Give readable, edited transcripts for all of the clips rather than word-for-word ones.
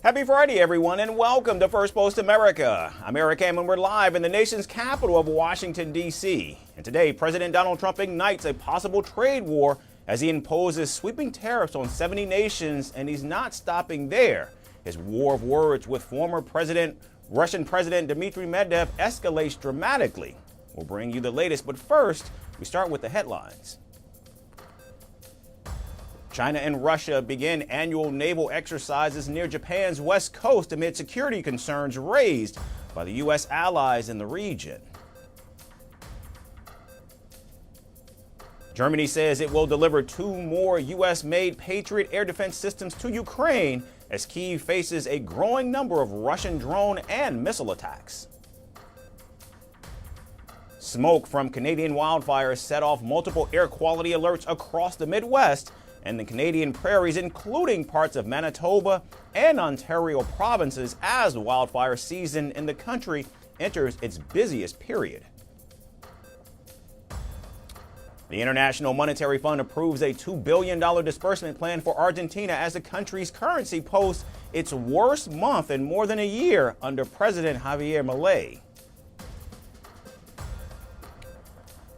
Happy Friday, everyone, and welcome to Firstpost America. I'm Eric Ham, and we're live in the nation's capital of Washington, D.C. And today, President Donald Trump ignites a possible trade war as he imposes sweeping tariffs on 70 nations, and he's not stopping there. His war of words with former Russian President Dmitry Medv escalates dramatically. We'll bring you the latest, but first, we start with the headlines. China and Russia begin annual naval exercises near Japan's west coast amid security concerns raised by the U.S. allies in the region. Germany says it will deliver 2 more U.S.-made Patriot air defense systems to Ukraine as Kyiv faces a growing number of Russian drone and missile attacks. Smoke from Canadian wildfires set off multiple air quality alerts across the Midwest and the Canadian prairies, including parts of Manitoba and Ontario provinces, as the wildfire season in the country enters its busiest period. The International Monetary Fund approves a $2 billion disbursement plan for Argentina as the country's currency posts its worst month in more than a year under President Javier Milei.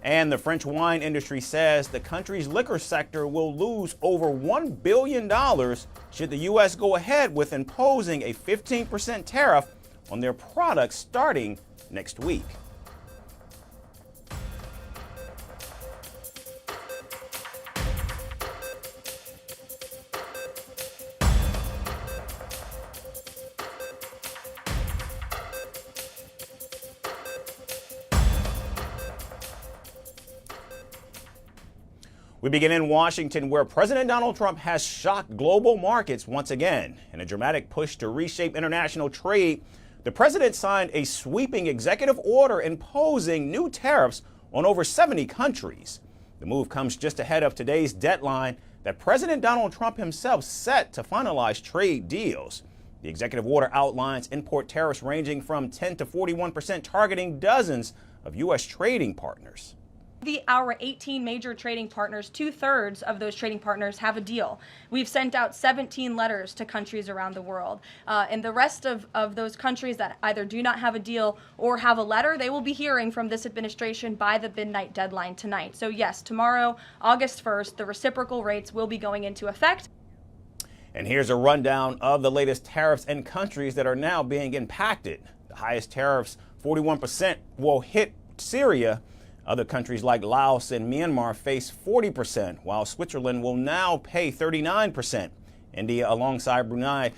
And the French wine industry says the country's liquor sector will lose over $1 billion should the U.S. go ahead with imposing a 15% tariff on their products starting next week. We begin in Washington, where President Donald Trump has shocked global markets once again. In a dramatic push to reshape international trade, the president signed a sweeping executive order imposing new tariffs on over 70 countries. The move comes just ahead of today's deadline that President Donald Trump himself set to finalize trade deals. The executive order outlines import tariffs ranging from 10 to 41%, targeting dozens of U.S. trading partners. Our 18 major trading partners, 2/3 of those trading partners have a deal. We've sent out 17 letters to countries around the world. And the rest of those countries that either do not have a deal or have a letter, they will be hearing from this administration by the midnight deadline tonight. So yes, tomorrow, August 1st, the reciprocal rates will be going into effect. And here's a rundown of the latest tariffs and countries that are now being impacted. The highest tariffs, 41%, will hit Syria. Other countries like Laos and Myanmar face 40%, while Switzerland will now pay 39%. India, alongside Brunei,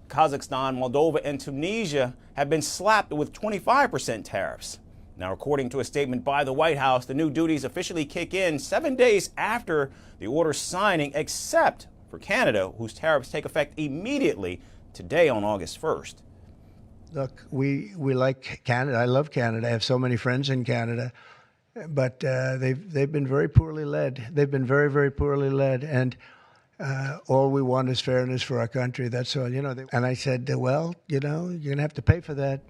Kazakhstan, Moldova, and Tunisia, have been slapped with 25% tariffs. Now, according to a statement by the White House, the new duties officially kick in 7 days after the order signing, except for Canada, whose tariffs take effect immediately today on August 1st. Look, we like Canada. I love Canada. I have so many friends in Canada. But they've been very poorly led. They've been very, very poorly led, and all we want is fairness for our country. That's all, you know. And I said, well, you know, you're gonna have to pay for that.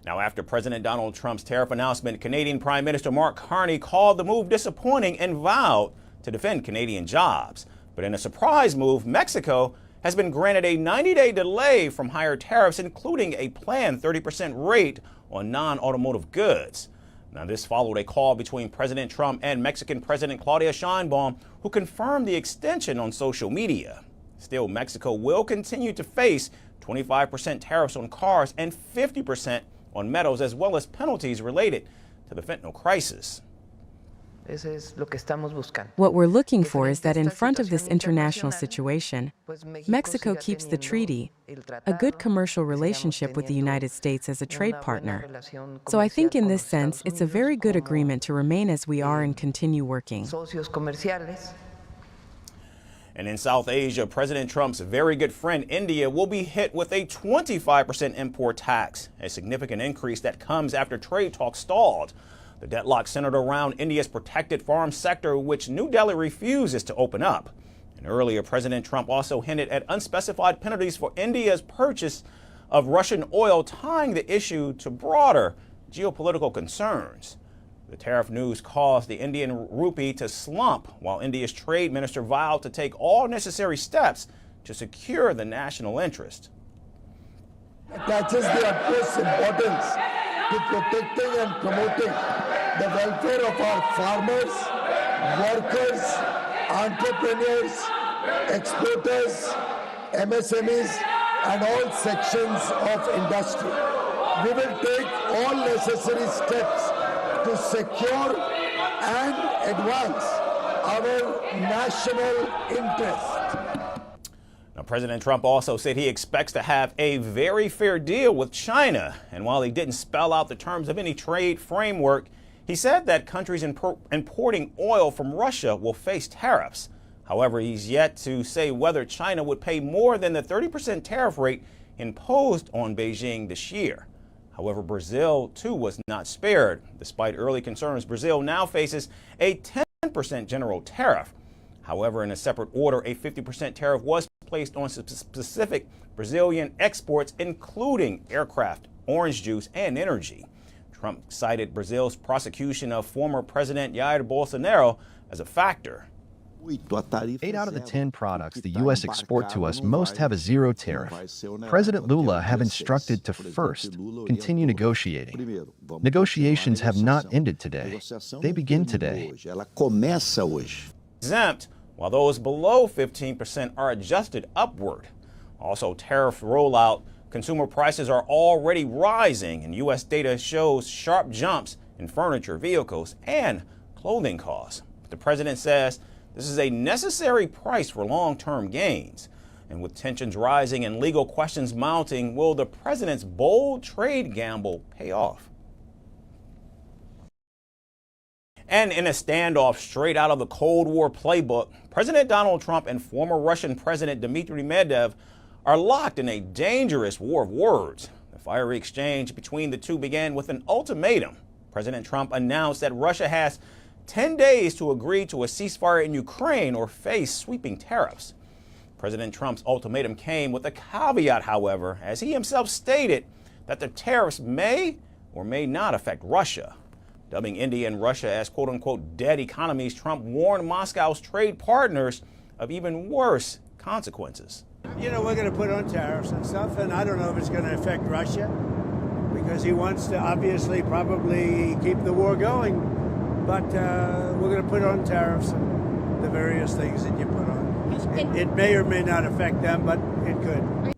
Now, after President Donald Trump's tariff announcement, Canadian Prime Minister Mark Carney called the move disappointing and vowed to defend Canadian jobs. But in a surprise move, Mexico has been granted a 90-day delay from higher tariffs, including a planned 30% rate on non-automotive goods. Now, this followed a call between President Trump and Mexican President Claudia Sheinbaum, who confirmed the extension on social media. Still, Mexico will continue to face 25% tariffs on cars and 50% on metals, as well as penalties related to the fentanyl crisis. What we're looking for is that in front of this international situation, Mexico keeps the treaty, a good commercial relationship with the United States as a trade partner. So I think in this sense, it's a very good agreement to remain as we are and continue working. And in South Asia, President Trump's very good friend India will be hit with a 25% import tax, a significant increase that comes after trade talks stalled. The deadlock centered around India's protected farm sector, which New Delhi refuses to open up. And earlier, President Trump also hinted at unspecified penalties for India's purchase of Russian oil, tying the issue to broader geopolitical concerns. The tariff news caused the Indian rupee to slump, while India's trade minister vowed to take all necessary steps to secure the national interest. attaches the utmost importance to protecting and promoting the welfare of our farmers, workers, entrepreneurs, exporters, MSMEs, and all sections of industry. We will take all necessary steps to secure and advance our national interest. Now, President Trump also said he expects to have a very fair deal with China. And while he didn't spell out the terms of any trade framework, he said that countries importing oil from Russia will face tariffs. However, he's yet to say whether China would pay more than the 30% tariff rate imposed on Beijing this year. However, Brazil, too, was not spared. Despite early concerns, Brazil now faces a 10% general tariff. However, in a separate order, a 50% tariff was placed on specific Brazilian exports, including aircraft, orange juice, and energy. Trump cited Brazil's prosecution of former President Jair Bolsonaro as a factor. 8 out of the 10 products the U.S. export to us most have a zero tariff. President Lula have instructed to first continue negotiating. Negotiations have not ended today. They begin today. Exempt, while those below 15% are adjusted upward. Also, tariff rollout, consumer prices are already rising, and U.S. data shows sharp jumps in furniture, vehicles, and clothing costs. But the president says this is a necessary price for long-term gains. And with tensions rising and legal questions mounting, will the president's bold trade gamble pay off? And in a standoff straight out of the Cold War playbook, President Donald Trump and former Russian President Dmitry Medvedev are locked in a dangerous war of words. The fiery exchange between the two began with an ultimatum. President Trump announced that Russia has 10 days to agree to a ceasefire in Ukraine or face sweeping tariffs. President Trump's ultimatum came with a caveat, however, as he himself stated that the tariffs may or may not affect Russia. Dubbing India and Russia as quote-unquote dead economies, Trump warned Moscow's trade partners of even worse consequences. You know, we're going to put on tariffs and stuff, and I don't know if it's going to affect Russia because he wants to obviously probably keep the war going. But we're going to put on tariffs and the various things that you put on. It may or may not affect them, but it could.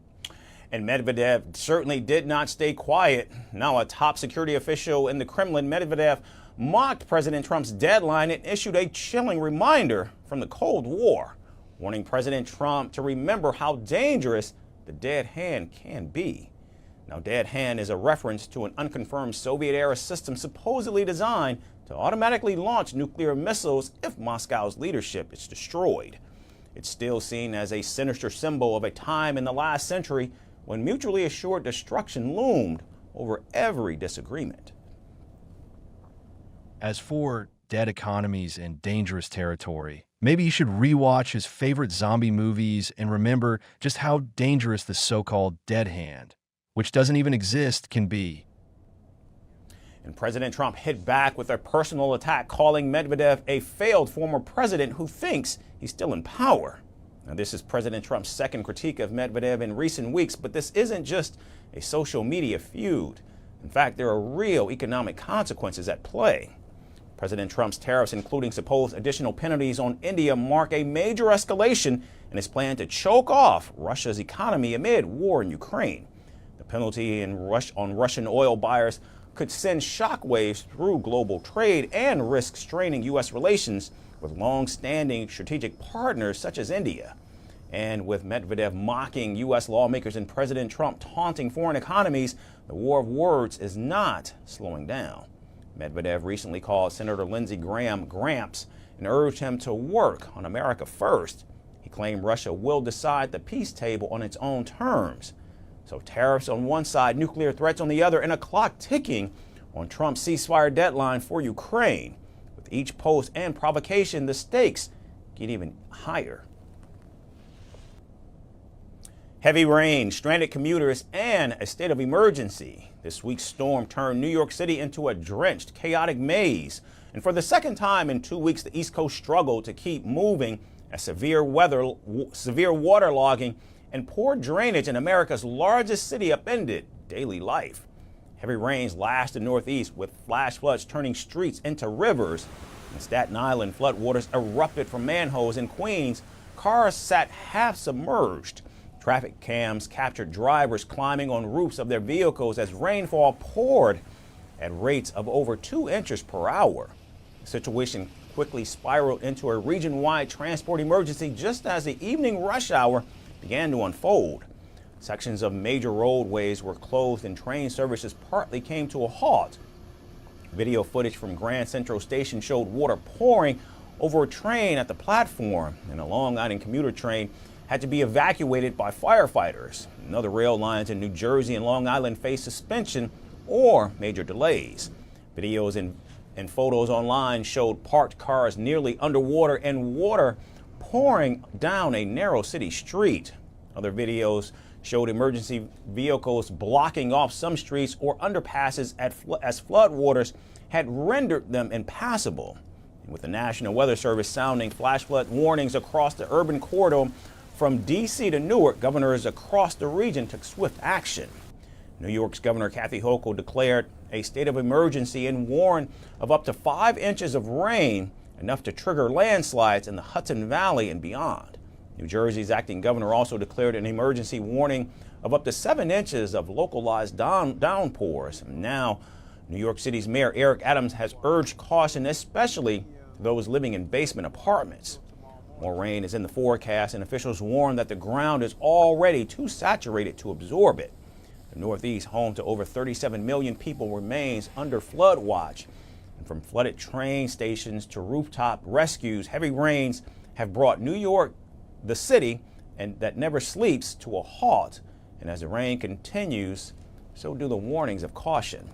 And Medvedev certainly did not stay quiet. Now, a top security official in the Kremlin, Medvedev, mocked President Trump's deadline and issued a chilling reminder from the Cold War, warning President Trump to remember how dangerous the dead hand can be. Now, dead hand is a reference to an unconfirmed Soviet-era system supposedly designed to automatically launch nuclear missiles if Moscow's leadership is destroyed. It's still seen as a sinister symbol of a time in the last century when mutually assured destruction loomed over every disagreement. As for dead economies and dangerous territory, maybe you should rewatch his favorite zombie movies and remember just how dangerous the so-called dead hand, which doesn't even exist, can be. And President Trump hit back with a personal attack, calling Medvedev a failed former president who thinks he's still in power. Now, this is President Trump's second critique of Medvedev in recent weeks, but this isn't just a social media feud. In fact, there are real economic consequences at play. President Trump's tariffs, including supposed additional penalties on India, mark a major escalation in his plan to choke off Russia's economy amid war in Ukraine. The penalty on Russian oil buyers could send shockwaves through global trade and risk straining U.S. relations with long-standing strategic partners such as India. And with Medvedev mocking U.S. lawmakers and President Trump taunting foreign economies, the war of words is not slowing down. Medvedev recently called Senator Lindsey Graham Gramps and urged him to work on America first. He claimed Russia will decide the peace table on its own terms. So tariffs on one side, nuclear threats on the other, and a clock ticking on Trump's ceasefire deadline for Ukraine. With each post and provocation, the stakes get even higher. Heavy rain, stranded commuters, and a state of emergency. This week's storm turned New York City into a drenched, chaotic maze. And for the second time in 2 weeks, the East Coast struggled to keep moving as severe waterlogging and poor drainage in America's largest city upended daily life. Heavy rains lashed the Northeast with flash floods turning streets into rivers. In Staten Island, floodwaters erupted from manholes. In Queens, cars sat half submerged. Traffic cams captured drivers climbing on roofs of their vehicles as rainfall poured at rates of over 2 inches per hour. The situation quickly spiraled into a region-wide transport emergency just as the evening rush hour began to unfold. Sections of major roadways were closed and train services partly came to a halt. Video footage from Grand Central Station showed water pouring over a train at the platform, and a Long Island commuter train had to be evacuated by firefighters. Other rail lines in New Jersey and Long Island faced suspension or major delays. Videos and photos online showed parked cars nearly underwater and water pouring down a narrow city street. Other videos showed emergency vehicles blocking off some streets or underpasses as floodwaters had rendered them impassable. And with the National Weather Service sounding flash flood warnings across the urban corridor from D.C. to Newark, governors across the region took swift action. New York's Governor Kathy Hochul declared a state of emergency and warned of up to 5 inches of rain, enough to trigger landslides in the Hudson Valley and beyond. New Jersey's acting governor also declared an emergency warning of up to 7 inches of localized downpours. Now, New York City's Mayor Eric Adams has urged caution, especially those living in basement apartments. More rain is in the forecast, and officials warn that the ground is already too saturated to absorb it. The Northeast, home to over 37 million people, remains under flood watch. And from flooded train stations to rooftop rescues, heavy rains have brought New York, the city, and that never sleeps, to a halt. And as the rain continues, so do the warnings of caution.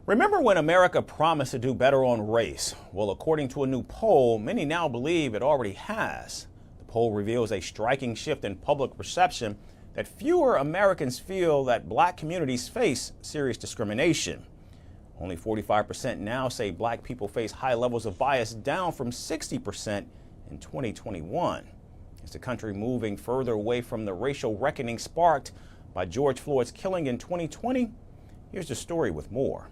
Remember when America promised to do better on race? Well, according to a new poll, many now believe it already has. The poll reveals a striking shift in public perception that fewer Americans feel that black communities face serious discrimination. Only 45% now say black people face high levels of bias, down from 60% in 2021. Is the country moving further away from the racial reckoning sparked by George Floyd's killing in 2020? Here's the story with more.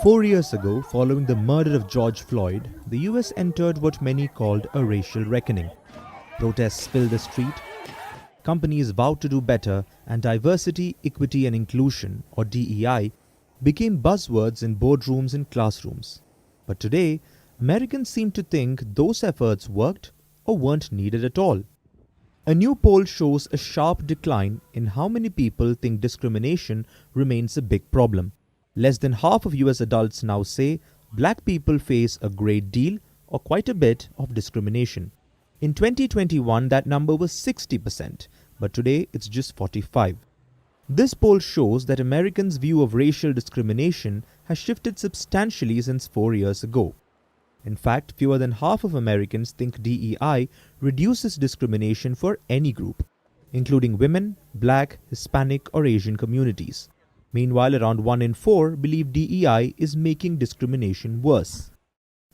4 years ago, following the murder of George Floyd, the US entered what many called a racial reckoning. Protests filled the street. Companies vowed to do better, and diversity, equity and inclusion, or DEI, became buzzwords in boardrooms and classrooms. But today, Americans seem to think those efforts worked or weren't needed at all. A new poll shows a sharp decline in how many people think discrimination remains a big problem. Less than half of US adults now say black people face a great deal or quite a bit of discrimination. In 2021, that number was 60%, but today it's just 45%. This poll shows that Americans' view of racial discrimination has shifted substantially since 4 years ago. In fact, fewer than half of Americans think DEI reduces discrimination for any group, including women, black, Hispanic or Asian communities. Meanwhile, around 1 in 4 believe DEI is making discrimination worse.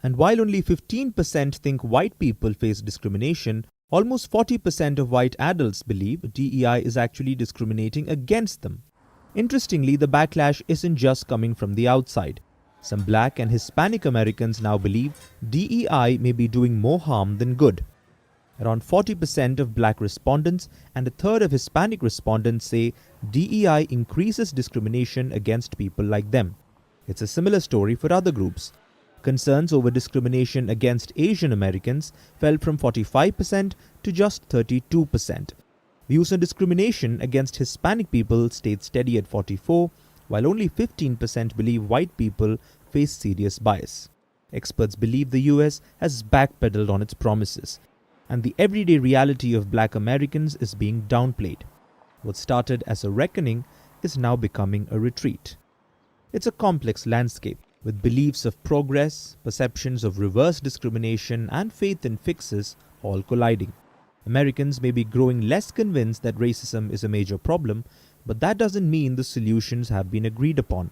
And while only 15% think white people face discrimination, almost 40% of white adults believe DEI is actually discriminating against them. Interestingly, the backlash isn't just coming from the outside. Some black and Hispanic Americans now believe DEI may be doing more harm than good. Around 40% of black respondents and a third of Hispanic respondents say DEI increases discrimination against people like them. It's a similar story for other groups. Concerns over discrimination against Asian Americans fell from 45% to just 32%. Views on discrimination against Hispanic people stayed steady at 44%, while only 15% believe white people face serious bias. Experts believe the US has backpedaled on its promises, and the everyday reality of black Americans is being downplayed. What started as a reckoning is now becoming a retreat. It's a complex landscape, with beliefs of progress, perceptions of reverse discrimination, and faith in fixes all colliding. Americans may be growing less convinced that racism is a major problem, but that doesn't mean the solutions have been agreed upon.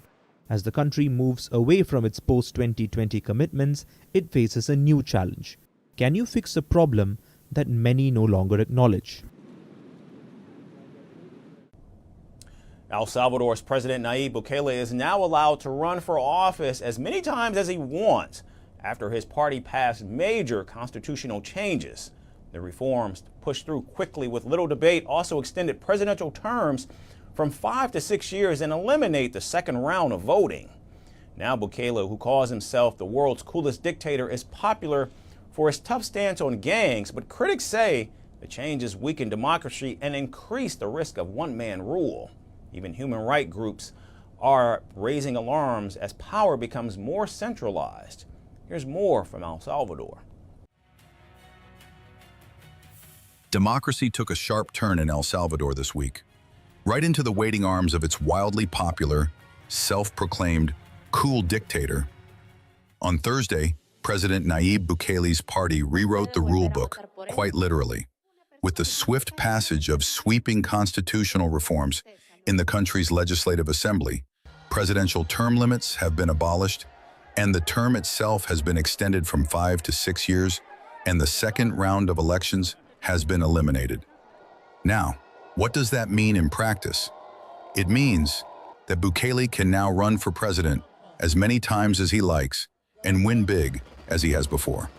As the country moves away from its post-2020 commitments, it faces a new challenge. Can you fix a problem that many no longer acknowledge? El Salvador's President Nayib Bukele is now allowed to run for office as many times as he wants after his party passed major constitutional changes. The reforms, pushed through quickly with little debate, also extended presidential terms from 5 to 6 years and eliminate the second round of voting. Now Bukele, who calls himself the world's coolest dictator, is popular for his tough stance on gangs, but critics say the changes weaken democracy and increase the risk of one-man rule. Even human rights groups are raising alarms as power becomes more centralized. Here's more from El Salvador. Democracy took a sharp turn in El Salvador this week, right into the waiting arms of its wildly popular, self-proclaimed, cool dictator. On Thursday, President Nayib Bukele's party rewrote the rulebook, quite literally, with the swift passage of sweeping constitutional reforms in the country's legislative assembly. Presidential term limits have been abolished, and the term itself has been extended from 5 to 6 years, and the second round of elections has been eliminated. Now, what does that mean in practice? It means that Bukele can now run for president as many times as he likes and win big as he has before.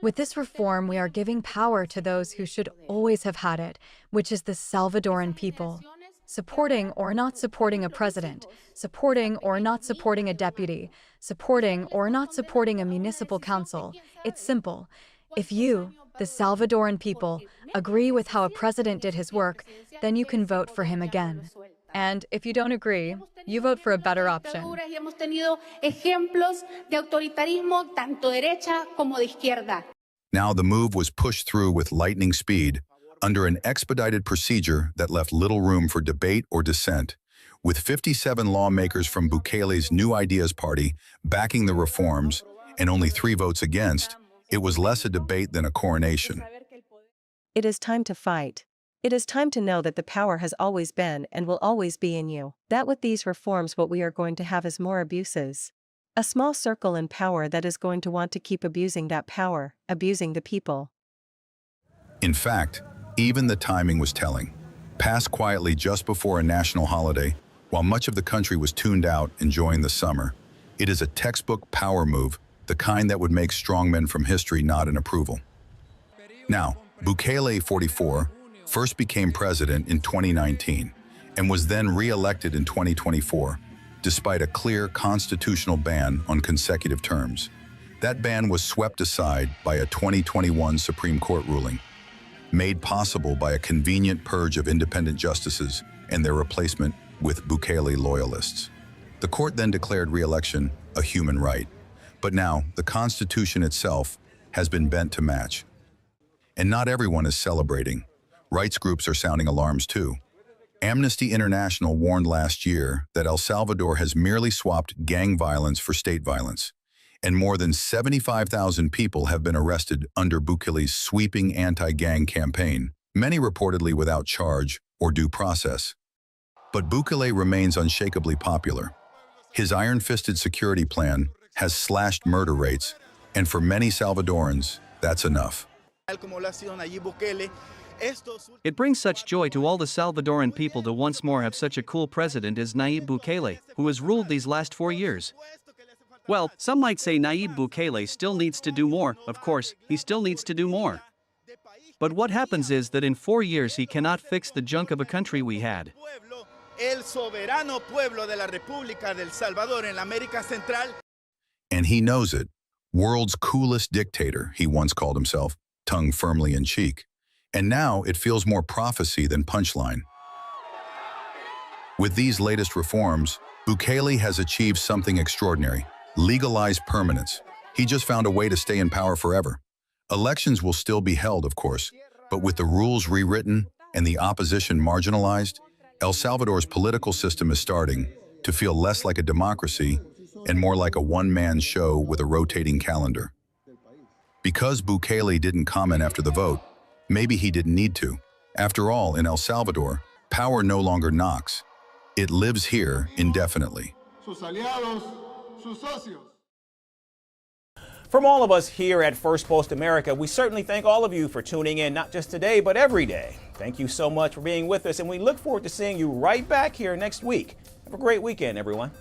With this reform, we are giving power to those who should always have had it, which is the Salvadoran people. Supporting or not supporting a president, supporting or not supporting a deputy, supporting or not supporting a municipal council. It's simple. If you, the Salvadoran people, agree with how a president did his work, then you can vote for him again. And if you don't agree, you vote for a better option. Now the move was pushed through with lightning speed under an expedited procedure that left little room for debate or dissent. With 57 lawmakers from Bukele's New Ideas Party backing the reforms and only 3 votes against, it was less a debate than a coronation. It is time to fight. It is time to know that the power has always been and will always be in you. That with these reforms what we are going to have is more abuses. A small circle in power that is going to want to keep abusing that power, abusing the people. In fact, even the timing was telling. Passed quietly just before a national holiday, while much of the country was tuned out enjoying the summer. It is a textbook power move, the kind that would make strongmen from history nod in approval. Now, Bukele, 44, first became president in 2019 and was then re-elected in 2024, despite a clear constitutional ban on consecutive terms. That ban was swept aside by a 2021 Supreme Court ruling, made possible by a convenient purge of independent justices and their replacement with Bukele loyalists. The court then declared re-election a human right, but now the Constitution itself has been bent to match. And not everyone is celebrating. Rights groups are sounding alarms too. Amnesty International warned last year that El Salvador has merely swapped gang violence for state violence, and more than 75,000 people have been arrested under Bukele's sweeping anti-gang campaign, many reportedly without charge or due process. But Bukele remains unshakably popular. His iron-fisted security plan has slashed murder rates, and for many Salvadorans, that's enough. It brings such joy to all the Salvadoran people to once more have such a cool president as Nayib Bukele, who has ruled these last 4 years. Well, some might say Nayib Bukele still needs to do more. Of course, he still needs to do more. But what happens is that in 4 years he cannot fix the junk of a country we had. And he knows it. World's coolest dictator, he once called himself, tongue firmly in cheek. And now it feels more prophecy than punchline. With these latest reforms, Bukele has achieved something extraordinary: legalized permanence. He just found a way to stay in power forever. Elections will still be held, of course, but with the rules rewritten and the opposition marginalized, El Salvador's political system is starting to feel less like a democracy and more like a one-man show with a rotating calendar. Because Bukele didn't comment after the vote, maybe he didn't need to. After all, in El Salvador, Power no longer knocks. It lives here indefinitely. Sus aliados, sus socios. From all of us here at Firstpost America, we certainly thank all of you for tuning in, not just today, but every day. Thank you so much for being with us, and we look forward to seeing you right back here next week. Have a great weekend, everyone.